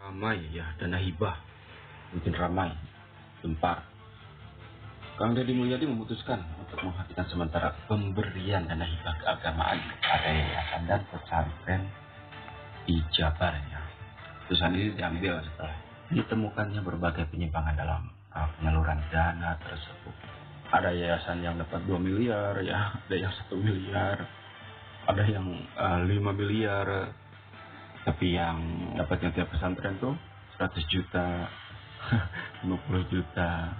Ramai ya, dana hibah mungkin ramai, gempar. Kang Deddy Mulyadi memutuskan untuk menghentikan sementara pemberian dana hibah keagamaan pada yayasan dan pesantren di Jabar ya. Putusan ini diambil setelah ditemukannya berbagai penyimpangan dalam penyaluran dana tersebut. Ada yayasan yang dapat 2 miliar ya, ada yang 1 miliar, ada yang 5 miliar, tapi yang dapatnya tiap pesantren tuh 100 juta, 50 juta.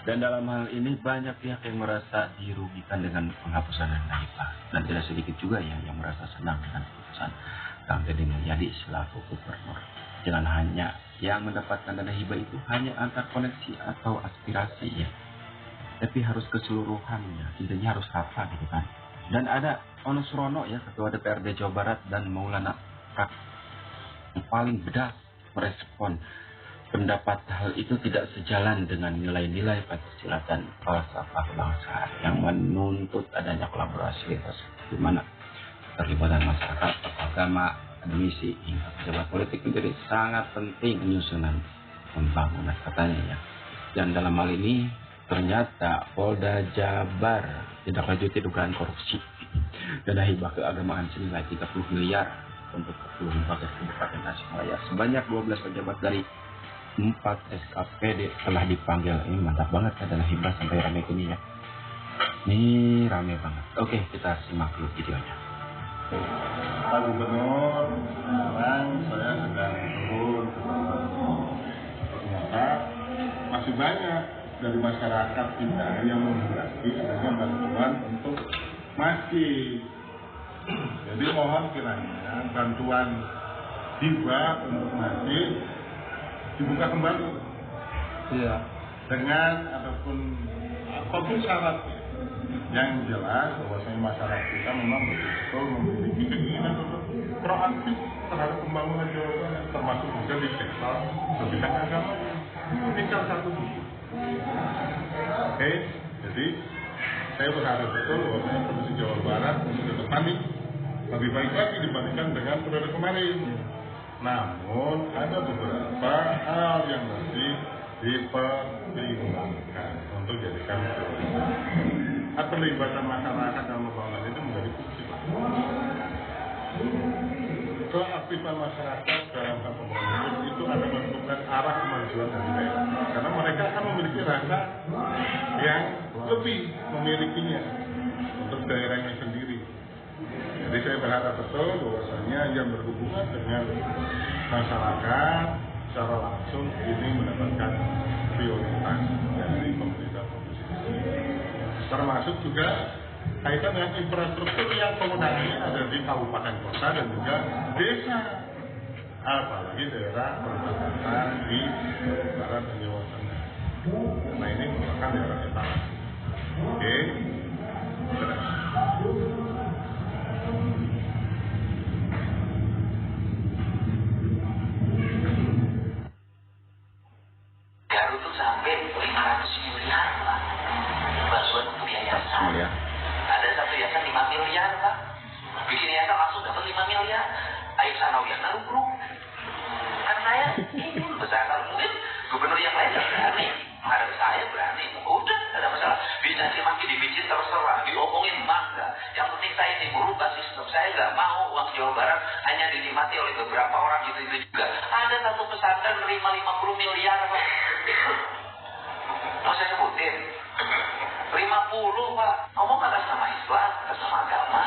Dan dalam hal ini banyak pihak yang merasa dirugikan dengan penghapusan dana hibah. Dan tidak sedikit juga ya yang merasa senang dengan keputusan Kang Deddy Mulyadi selaku gubernur. Jangan hanya yang mendapatkan dana hibah itu hanya antar koneksi atau aspirasi ya, tapi harus keseluruhannya, intinya harus rata gitu kan. Dan ada Onus Rono ya, Ketua DPRD Jawa Barat, dan Maulana Prak yang paling bedas merespon pendapat hal itu tidak sejalan dengan nilai-nilai Pancasila dan falsafah kebangsaan yang menuntut adanya kolaborasi lintas di mana terlibatan masyarakat, agama, akademisi hingga pejabat politik menjadi sangat penting penyusunan pembangunan katanya ya. Dan dalam hal ini ternyata Polda Jabar tidak lanjuti dugaan korupsi dana hibah keagamaan senilai 30 miliar untuk 40 lembaga kabupaten Tasikmalaya. Sebanyak 12 pejabat dari 4 SKPD telah dipanggil. Ini mantap banget ya dana hibah sampai rame gini ya. Ini rame banget. Oke, kita simak dulu videonya. Pak Gubernur, sekarang saya sedang turun ke bawah. Ternyata masih banyak dari masyarakat kita yang menghendaki adanya bantuan untuk masjid. Jadi mohon kiranya bantuan hibah untuk masjid dibuka kembali. Iya. Dengan apapun syaratnya. Yang jelas bahwasanya masyarakat kita memang betul memiliki keinginan untuk proaktif terhadap pembangunan Jawa Barat, termasuk juga di sektor bidang agama. Ini salah satu bukti. Oke, jadi saya berharap betul bahwasanya Provinsi Jawa Barat untuk ke depan ini lebih baik lagi dibandingkan dengan periode kemarin. Namun ada beberapa hal yang masih dipertimbangkan untuk jadikan prioritas. Keterlibatan masyarakat dalam pembangunan itu menjadi kunci. Keaktifan masyarakat dalam pembangunan itu akan menentukan arah kemajuan dari daerah. Karena mereka akan memiliki rasa yang lebih memilikinya untuk daerahnya sendiri. Jadi saya berharap betul bahwasanya yang berhubungan dengan masyarakat secara langsung ini mendapatkan prioritas dari pemerintah provinsi. Termasuk juga kaitan dengan infrastruktur yang kewenangannya ada di kabupaten kota dan juga desa, apalagi daerah perbatasan di Barat dan Jawa Tengah. Karena ini merupakan daerah etalase. Oke. Garut tuh sampai 500 miliar Pak. Bantuan untuk yayasan. Ada satu yayasan 5 miliar Pak. Bikin yayasan langsung dapat 5 miliar. Ayo Sanawiyah rubruk. Kan saya ini besar mungkin gubernur yang lain tidak berani. Ada saya berani. Udah tidak ada masalah. Bisa dimaki dibicin terserah, diomongin mangga. Yang penting saya ini merubah sistem. Saya nggak mau uang Jawa Barat hanya dinikmati oleh beberapa orang itu juga. Ada satu pesantren menerima 50 miliar Pak. Mau saya sebutin 50 Pak. Ngomong atas nama Islam, atas nama agama.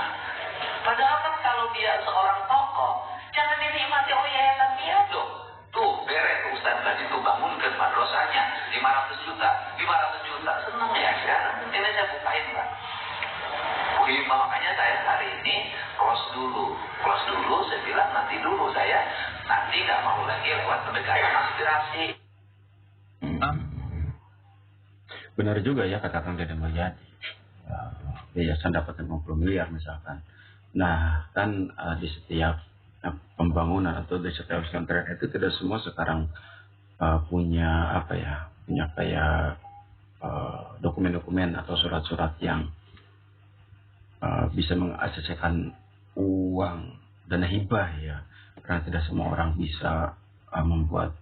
Padahal kan kalau dia seorang tokoh, jangan dinikmati oleh yayasan dia dong. Tuh beres Ustaz tadi tuh bangunkan madrasahnya 500 juta, 500 juta. Seneng ya sekarang. Ini saya bukain Pak. Makanya saya hari ini close dulu. Saya bilang nanti dulu saya nanti nggak mau lagi lewat pendekatan aspirasi. Benar juga ya kata Kang Deddy Mulyadi. Yayasan dapat 50 miliar misalkan. Nah kan di setiap pembangunan atau di setiap pesantren itu tidak semua sekarang punya apa ya, punya kayak dokumen-dokumen atau surat-surat yang bisa mengakseskan uang dana hibah ya, karena tidak semua orang bisa membuat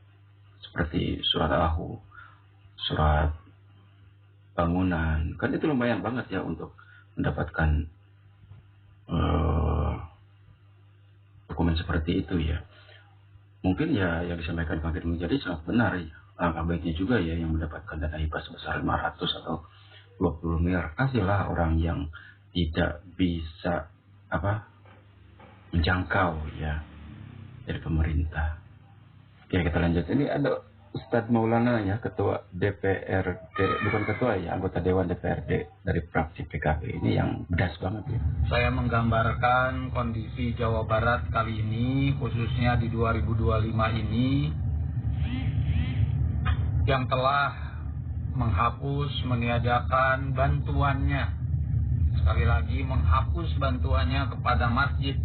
seperti surat ahu, surat bangunan, kan itu lumayan banget ya untuk mendapatkan dokumen seperti itu ya. Mungkin ya yang disampaikan Kang Deddy Mulyadi sangat benar ya. Langkah baiknya juga ya yang mendapatkan dana hibah sebesar 500 atau 20 miliar. Kasihlah orang yang tidak bisa menjangkau ya dari pemerintah. Oke, kita lanjut. Ini ada Ustadz Maulana ya, ketua DPRD, bukan ketua ya, anggota Dewan DPRD dari fraksi PKB. Ini yang pedas banget ya. Saya menggambarkan kondisi Jawa Barat kali ini, khususnya di 2025 ini, yang telah menghapus, meniadakan bantuannya. Sekali lagi, menghapus bantuannya kepada masjid,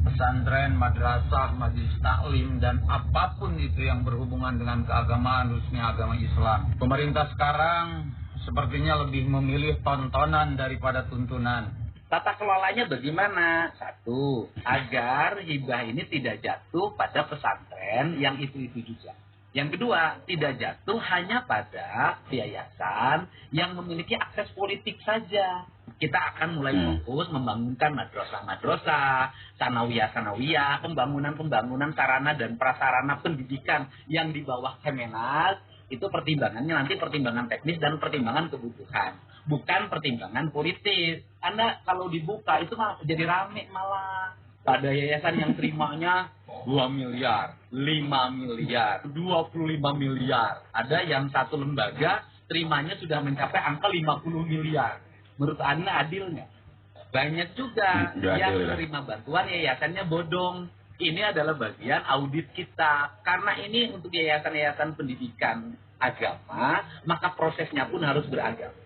pesantren, madrasah, majelis taklim, dan apapun itu yang berhubungan dengan keagamaan, khususnya agama Islam. Pemerintah sekarang sepertinya lebih memilih tontonan daripada tuntunan. Tata kelolanya bagaimana? Satu, agar hibah ini tidak jatuh pada pesantren yang itu-itu juga. Yang kedua, tidak jatuh hanya pada yayasan yang memiliki akses politik saja. Kita akan mulai fokus membangunkan madrasah-madrasah, sanawiyah-sanawiyah, pembangunan sarana dan prasarana pendidikan yang di bawah Kemenas. Itu pertimbangannya nanti pertimbangan teknis dan pertimbangan kebutuhan. Bukan pertimbangan politis. Anda kalau dibuka itu malah jadi rame malah. Pada yayasan yang terimanya 2 miliar, 5 miliar, 25 miliar. Ada yang satu lembaga terimanya sudah mencapai angka 50 miliar. Menurut Anda adil nggak? Banyak juga yang menerima bantuan yayasannya bodong. Ini adalah bagian audit kita. Karena ini untuk yayasan-yayasan pendidikan agama, maka prosesnya pun harus beragama.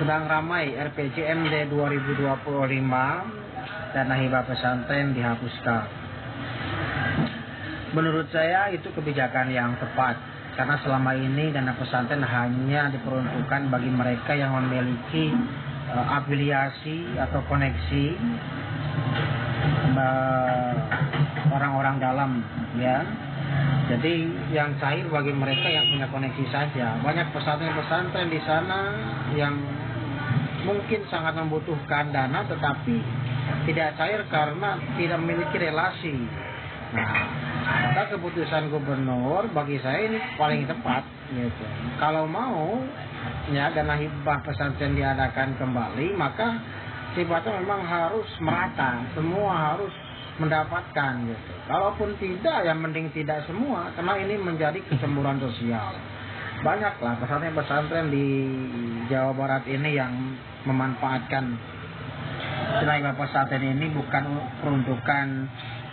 Sedang ramai RPJMD 2025, dana hibah pesantren dihapuskan. Menurut saya itu kebijakan yang tepat, karena selama ini dana pesantren hanya diperuntukkan bagi mereka yang memiliki afiliasi atau koneksi orang-orang dalam, ya. Jadi yang cair bagi mereka yang punya koneksi saja. Banyak pesantren-pesantren di sana yang mungkin sangat membutuhkan dana, tetapi tidak cair karena tidak memiliki relasi. Nah, maka keputusan gubernur bagi saya ini paling tepat, gitu. Kalau mau ya dana hibah pesantren diadakan kembali, maka sifatnya memang harus merata, semua harus mendapatkan, gitu. Kalaupun tidak, ya mending tidak semua, karena ini menjadi kecemburuan sosial. Banyaklah pesantren-pesantren di Jawa Barat ini yang memanfaatkan dana hibah pesantren ini bukan peruntukan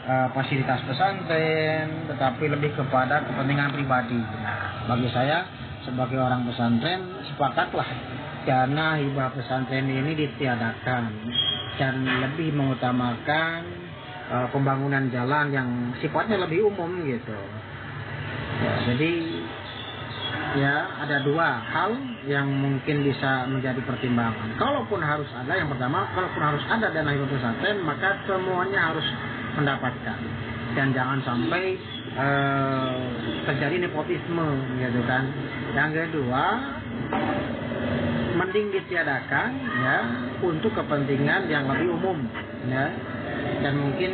fasilitas pesantren, tetapi lebih kepada kepentingan pribadi. Nah, bagi saya sebagai orang pesantren, sepakatlah dana hibah pesantren ini ditiadakan dan lebih mengutamakan pembangunan jalan yang sifatnya lebih umum, gitu. Ya, jadi ya ada dua hal yang mungkin bisa menjadi pertimbangan. Kalaupun harus ada, yang pertama, kalaupun harus ada dana hibah pesantren, maka semuanya harus mendapatkan, dan jangan sampai terjadi nepotisme, gitu kan. Yang kedua, mending ditiadakan ya untuk kepentingan yang lebih umum, ya, dan mungkin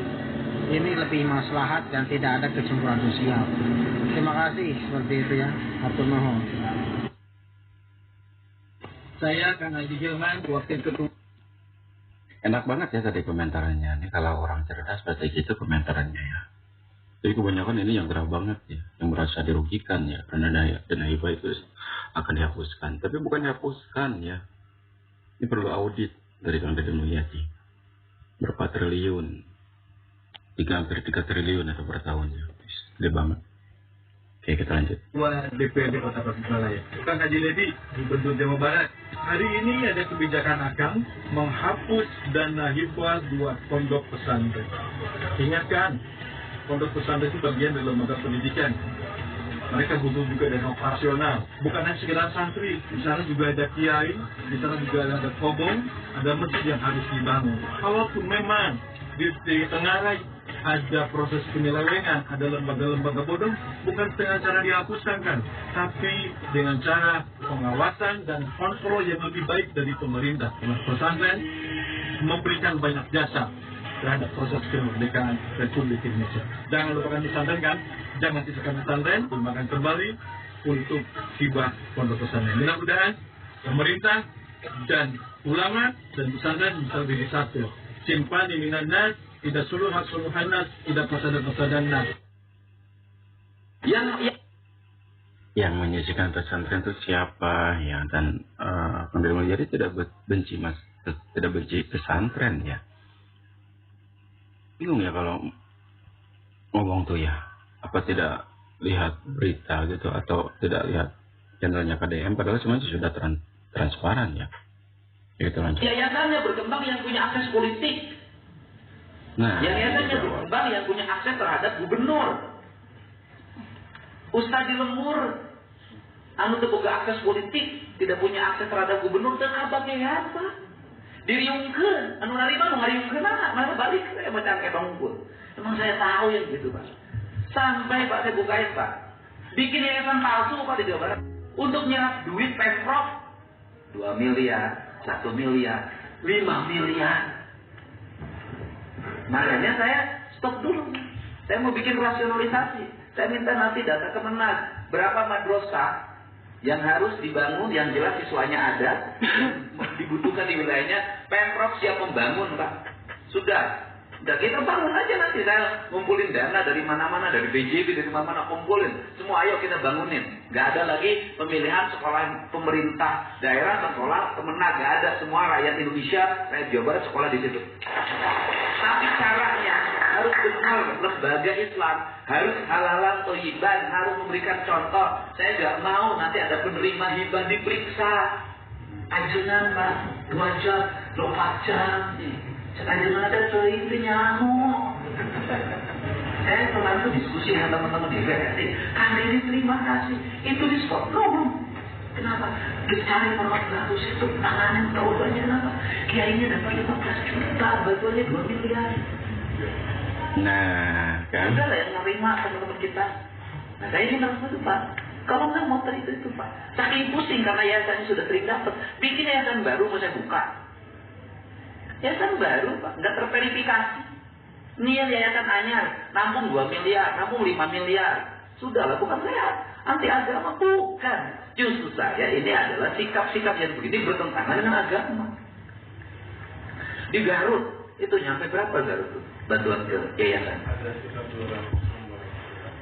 ini lebih maslahat dan tidak ada kecemburuan sosial. Terima kasih, seperti itu ya. Hatur nuhun. Saya Kang Haji Hilman, Wakil Ketua. Enak banget ya tadi komentarnya. Ini kalau orang cerdas seperti gitu komentarnya ya. Jadi kebanyakan ini yang gerah banget ya, yang merasa dirugikan ya, karena dana hibah itu akan dihapuskan. Tapi bukan dihapuskan ya. Ini perlu audit dari Kang Deddy Mulyadi. Berapa triliun? Hampir 3 triliun atau per tahunnya. Gede banget. Oke, kita lanjut. Ketua DPRD Kota Tasikmalaya, Kang Haji Ledi, Gubernur Jawa Barat. Hari ini ada kebijakan Akang menghapus dana hibah buat pondok pesantren. Ingatkan, pondok pesantren itu bagian dari lembaga pendidikan. Mereka butuh juga dana operasional. Bukan hanya sekedar santri, di sana juga ada kiai, di sana juga ada kobong, ada masjid yang harus dibangun. Kalaupun memang di Tenggarai ada proses penyelewengan, ada lembaga-lembaga bodong, bukan dengan cara dihapuskan kan, tapi dengan cara pengawasan dan kontrol yang lebih baik dari pemerintah. Pesantren memberikan banyak jasa terhadap proses kemerdekaan Republik Indonesia. Jangan lupakan pesantren kan, jangan sisakan pesantren, gunakan kembali untuk hibah pondok pesantren. Mudah-mudahan pemerintah dan ulama dan pesantren bisa lebih satu. Simpan minan nas, tidak suluhat suluhan nas, tidak fasadan nas. Yang menyisikan pesantren itu siapa ya? Dan Pendiri Mulyadi tidak benci tidak benci pesantren ya. Bingung ya kalau ngomong tuh ya. Apa tidak lihat berita gitu atau tidak lihat channelnya KDM, padahal semuanya sudah transparan ya. Gitu lanjut. Yayasannya berkembang yang punya akses politik. Nah, yayasannya berkembang yang punya akses terhadap gubernur. Ustadz di Lemur anu terbuka akses politik, tidak punya akses terhadap gubernur, dan abangnya apa? Diriungkeun, anu narima nu ngariungkeun mana balik saya macam ketong unggul. Emang saya tahu yang gitu, Pak. Sampai Pak saya bukain, Pak. Bikin yayasan palsu Pak di Jawa Barat untuk nyerap duit Pemprov 2 miliar, 1 miliar, 5 miliar. Makanya saya stop dulu. Saya mau bikin rasionalisasi. Saya minta nanti data Kemenak. Berapa madrasah yang harus dibangun, yang jelas siswanya ada, dibutuhkan di wilayahnya, Pemprov siap membangun, Pak. Sudah kita bangun aja nanti. Saya ngumpulin dana dari mana-mana, dari BJB, dari mana-mana, kumpulin. Semua ayo kita bangunin. Gak ada lagi pemilihan sekolah pemerintah daerah, sekolah Kemenak. Gak ada, semua rakyat Indonesia, rakyat Jawa Barat sekolah di situ. Tapi caranya harus benar, lembaga Islam harus halalan thayyiban, harus memberikan contoh. Saya gak mau nanti ada penerima hibah diperiksa. Ajunan Pak, 2 jam, 24 jam. Ajunan ada itu nyamuk. Saya kemarin diskusi dengan teman-teman di PRT. Anda ini terima kasih, itu di stop dulu. Kenapa? Dicari 400 itu tanganan tahuannya kenapa? Kiainya dapat 15 juta, bantuannya 2 miliar. Nah, kan? Udah lah yang nerima teman-teman kita. Nah, saya ini harus itu Pak. Kalau nggak mau itu Pak. Saking pusing karena yayasannya sudah sering dapat. Bikin yayasan baru mau saya buka. Yayasan baru Pak, nggak terverifikasi. Nih yayasan anyar, nampung 2 miliar, nampung 5 miliar. Sudahlah, bukan saya anti agama, bukan. Justru saya ini adalah sikap-sikap yang begini bertentangan dengan agama. Di Garut, itu nyampe berapa Garut tuh? Bantuan ke yayasan?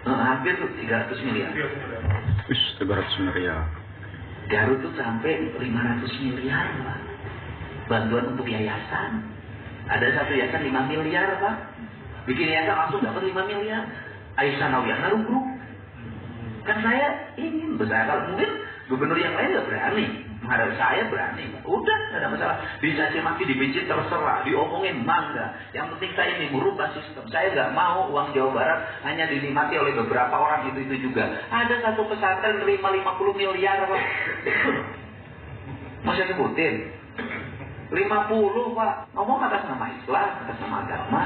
Hampir 300 miliar. 300 miliar. Garut tuh sampai 500 miliar Pak. Bantuan untuk yayasan. Ada satu yayasan 5 miliar Pak. Bikin yayasan langsung dapat 5 miliar. Aisyah Nawiyah ngarung-ngarung. Kan saya ingin besar. Kalau mungkin gubernur yang lain nggak berani. Menghadap saya berani. Udah, nggak ada masalah. Bisa maki dipijit terserah, diomongin mangga. Yang penting saya ini merubah sistem. Saya nggak mau uang Jawa Barat hanya dinikmati oleh beberapa orang itu juga. Ada satu pesantren nerima 50 miliar Pak. Mau saya sebutin? 50 Pak. Ngomong atas nama Islam, atas nama agama.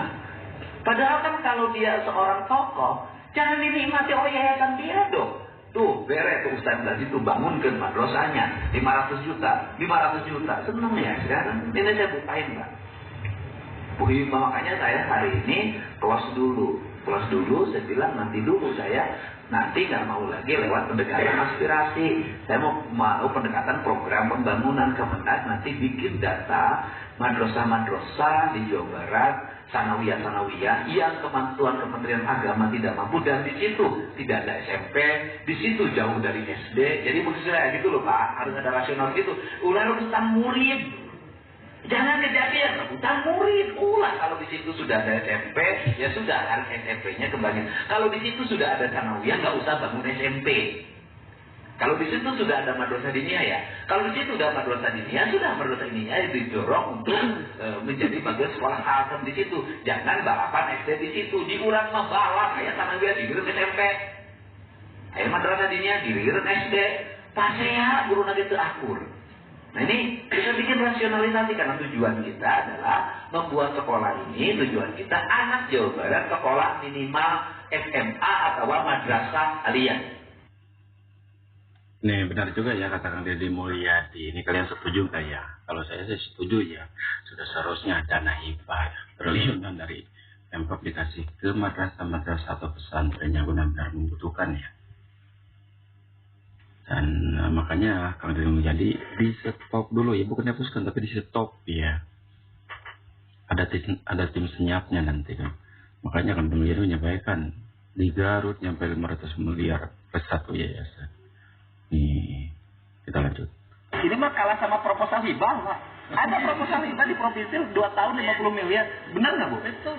Padahal kan kalau dia seorang tokoh, jangan dinikmati oleh yayasan dia dong. Tuh, beres tuh Ustaz Blazi tuh bangunkan madrasahnya 500 juta. Seneng ya sekarang. Ini saya bukain Pak. Makanya saya hari ini close dulu, saya bilang nanti dulu saya nanti nggak mau lagi lewat pendekatan aspirasi. Saya mau pendekatan program pembangunan Kemenak, nanti bikin data madrasah-madrasah di Jawa Barat, sanawiyah yang kemampuan Kementerian Agama tidak mampu, dan di situ tidak ada SMP, di situ jauh dari SD. Jadi maksud saya gitu loh Pak, harus ada rasional gitu. Ulah rebutan murid, jangan kejadian rebutan murid. Kalau di situ sudah ada SMP, ya sudah harus SMP-nya kembali. Kalau di situ sudah ada sanawiyah, nggak usah bangun SMP. Kalau di situ sudah ada madrasah diniyah ya. Kalau di situ sudah madrasah diniyah, sudah madrasah diniyah itu didorong untuk menjadi madrasah sekolah khatam di situ. Jangan balapan SD di situ. Diurang mah balap kayak sanawiyah di SMP. madrasah dinia dirireun SD, pasea guru nage teu akur. Nah ini kita bikin rasionalisasi karena tujuan kita adalah membuat sekolah ini, tujuan kita anak Jawa Barat sekolah minimal SMA atau madrasah aliyah. Nih benar juga ya kata Kang Deddy Mulyadi. Ini kalian setuju nggak ya? Kalau saya sih setuju ya. Sudah seharusnya dana hibah triliunan dari Pemkab dikasih ke madrasah-madrasah atau pesantren yang benar-benar membutuhkan ya. Dan makanya Kang Deddy Mulyadi di stop dulu ya, bukan dihapuskan tapi di stop ya. Ada tim senyapnya nanti kan. Makanya Kang Deddy Mulyadi menyampaikan di Garut nyampe 500 miliar ke satu yayasan. Nih, kita lanjut. Ini mah kalah sama proposal hibah, Pak. Ada proposal hibah di provinsi 2 tahun 50 miliar. Benar nggak, Bu? Betul.